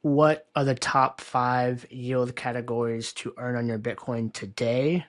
What are the top five yield categories to earn on your Bitcoin today?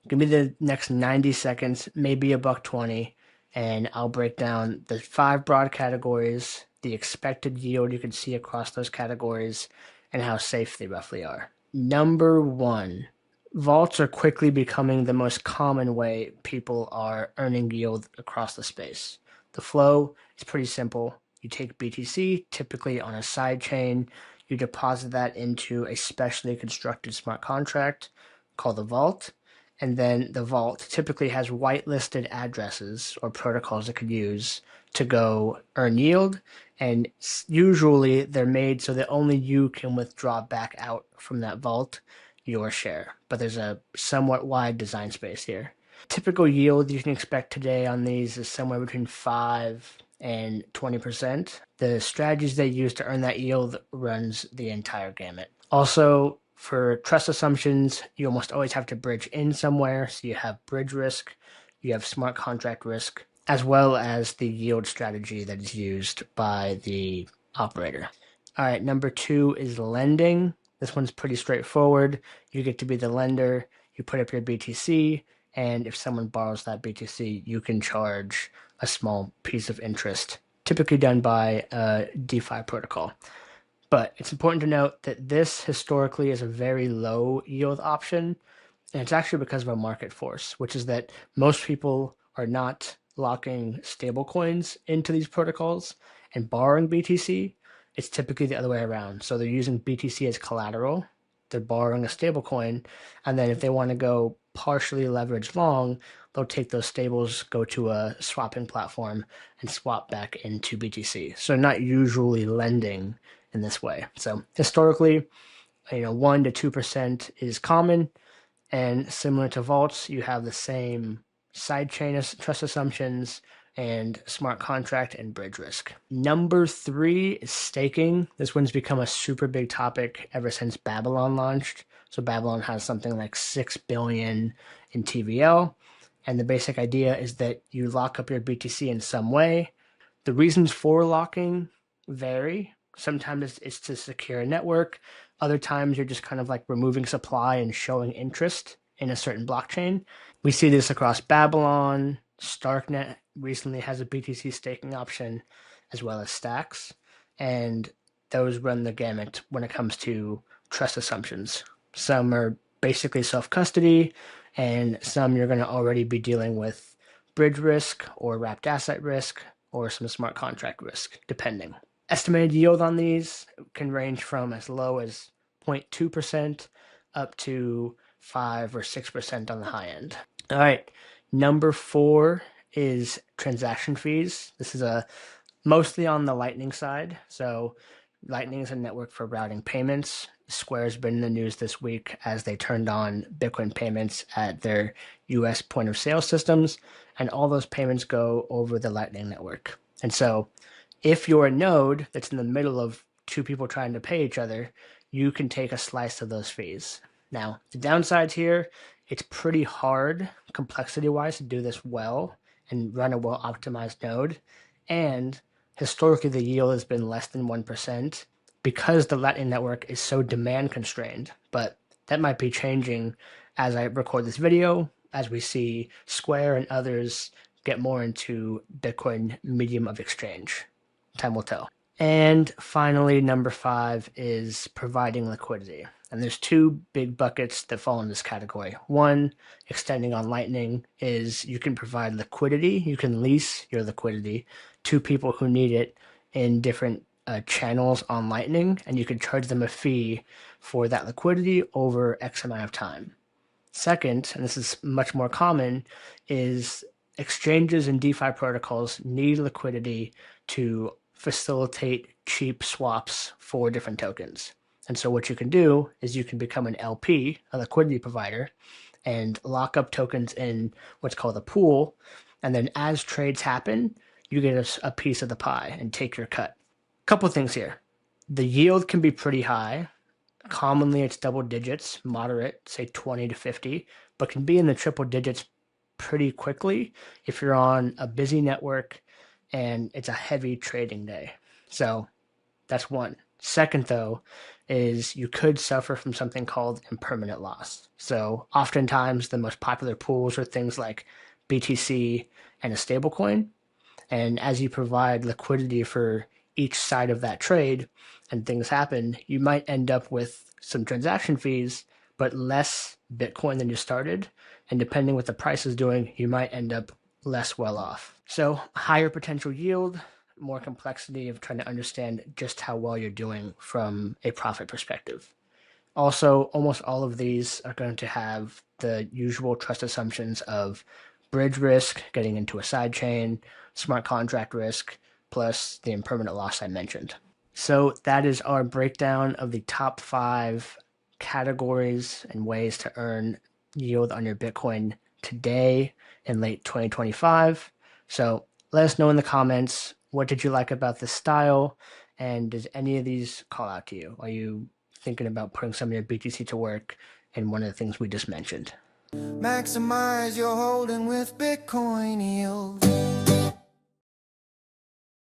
Give me the next 90 seconds, maybe a buck 20, and I'll break down the five broad categories, the expected yield you can see across those categories, and how safe they roughly are. Number one, vaults are quickly becoming the most common way people are earning yield across the space. The flow is pretty simple. You take BTC, typically on a side chain, you deposit that into a specially constructed smart contract called the vault, and then the vault typically has whitelisted addresses or protocols it could use to go earn yield, and usually they're made so that only you can withdraw back out from that vault your share. But there's a somewhat wide design space here. Typical yield you can expect today on these is somewhere between 5 and 20%. The strategies they use to earn that yield runs the entire gamut. Also, for trust assumptions, you almost always have to bridge in somewhere. So you have bridge risk, you have smart contract risk, as well as the yield strategy that is used by the operator. All right, number two is lending. This one's pretty straightforward. You get to be the lender, you put up your BTC, and if someone borrows that BTC, you can charge a small piece of interest, typically done by a DeFi protocol. But it's important to note that this historically is a very low yield option, and it's actually because of a market force, which is that most people are not locking stablecoins into these protocols and borrowing BTC. It's typically the other way around. So they're using BTC as collateral, they're borrowing a stablecoin, and then if they want to go partially leverage long, they'll take those stables, go to a swapping platform, and swap back into BTC. So not usually lending in this way. So historically, 1 to 2% is common, and similar to vaults, you have the same sidechain trust assumptions and smart contract and bridge risk. Number three is staking. This one's become a super big topic ever since Babylon launched. So Babylon has something like 6 billion in TVL. And the basic idea is that you lock up your BTC in some way. The reasons for locking vary. Sometimes it's to secure a network. Other times you're just kind of like removing supply and showing interest in a certain blockchain. We see this across Babylon. Starknet recently has a BTC staking option, as well as Stacks. And those run the gamut when it comes to trust assumptions. Some are basically self-custody, and some you're going to already be dealing with bridge risk or wrapped asset risk or some smart contract risk, depending. Estimated yield on these can range from as low as 0.2% up to 5 or 6% on the high end. All right, number four is transaction fees. This is mostly on the Lightning side. So Lightning is a network for routing payments. Square's been in the news this week as they turned on Bitcoin payments at their US point of sale systems, and all those payments go over the Lightning network. And so if you're a node that's in the middle of two people trying to pay each other, you can take a slice of those fees. Now, the downsides here, it's pretty hard complexity-wise to do this well and run a well-optimized node. And historically, the yield has been less than 1% because the Lightning network is so demand constrained. But that might be changing as I record this video, as we see Square and others get more into Bitcoin medium of exchange. Time will tell. And finally, number five is providing liquidity. And there's two big buckets that fall in this category. One, extending on Lightning, is you can provide liquidity. You can lease your liquidity to people who need it in different channels on Lightning, and you can charge them a fee for that liquidity over X amount of time. Second, and this is much more common, is exchanges and DeFi protocols need liquidity to facilitate cheap swaps for different tokens. And so what you can do is you can become an LP, a liquidity provider, and lock up tokens in what's called a pool. And then as trades happen, you get a piece of the pie and take your cut. Couple things here. The yield can be pretty high. Commonly it's double digits, moderate, say 20 to 50, but can be in the triple digits pretty quickly if you're on a busy network and it's a heavy trading day. So that's one. Second, though, is you could suffer from something called impermanent loss. So, oftentimes, the most popular pools are things like BTC and a stablecoin. And as you provide liquidity for each side of that trade and things happen, you might end up with some transaction fees, but less Bitcoin than you started. And depending what the price is doing, you might end up less well off. So, higher potential yield, more complexity of trying to understand just how well you're doing from a profit perspective. Also, almost all of these are going to have the usual trust assumptions of bridge risk, getting into a sidechain, smart contract risk, plus the impermanent loss I mentioned. So that is our breakdown of the top 5 categories and ways to earn yield on your Bitcoin today in late 2025. So let us know in the comments, what did you like about this style? And does any of these call out to you? Are you thinking about putting some of your BTC to work in one of the things we just mentioned? Maximize your holding with Bitcoin yield.